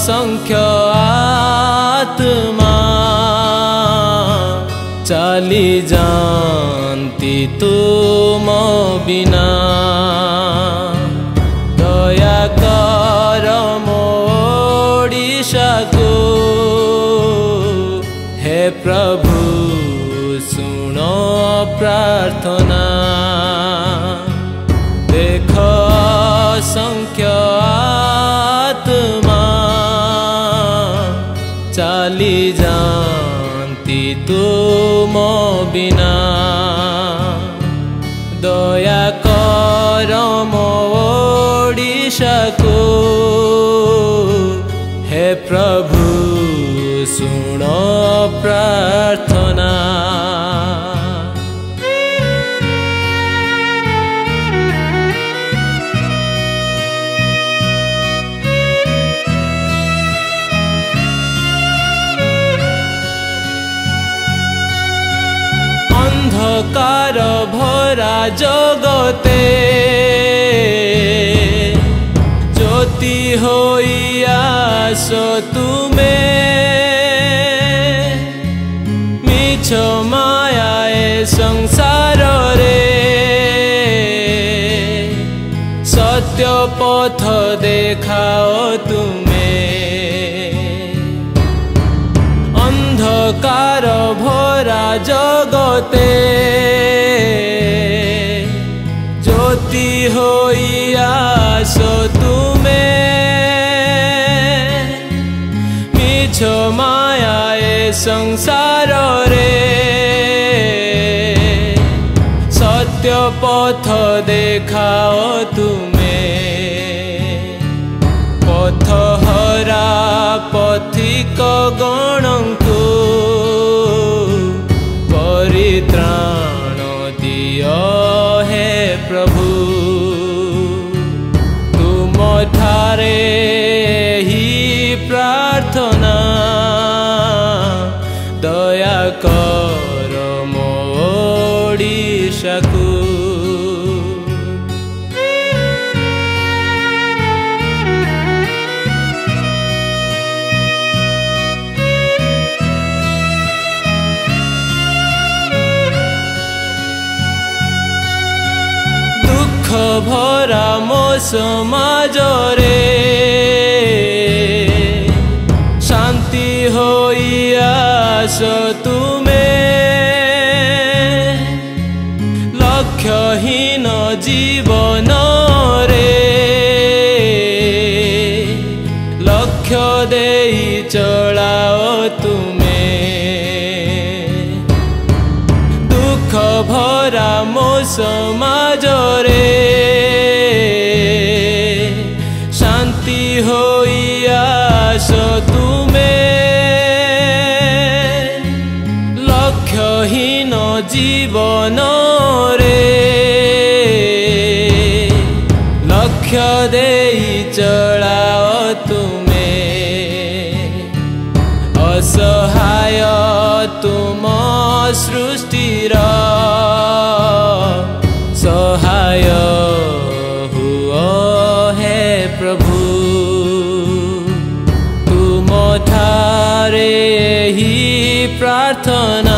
असंख्य आत्मा चाली जानती तुम बिना। दया कर मो ओडिशा को, हे प्रभु सुनो प्रार्थना। देख असंख्य आत्मा चाली जानती तुम बिना। दया कर मो ओडिशा को, हे प्रभु सुनो प्रार्थना। अंधकार भरा जगते ज्योति होई आस तुमे। मिछ माया ए संसार रे, सत्य पथ देखाओ तुमे। अंधकार भरा जगते ज्योति होई आस तुमे। मिछ माया ए संसार रे, सत्य पथ देखाओ तुमे। पथ हरा पथिक गणंकु परित्राण दियो, हे प्रभु तुम ठारे ही प्रार्थना। दया कर मो ओडिशा को। दुख भरा मो समाज रे, शांति होई आस तुमे। लक्ष्यहीन जीवन रे, लक्ष्य देई चलाओ तुमे। दुख भरा मो समाज रे, शांति होई आस तुमे। लक्ष्यहीन जीवन रे, लक्ष्य देई चलाओ तुमे। असहाय तुम सृष्टिर सहाय हुओ, हे प्रभु तुम ठारे ही प्रार्थना।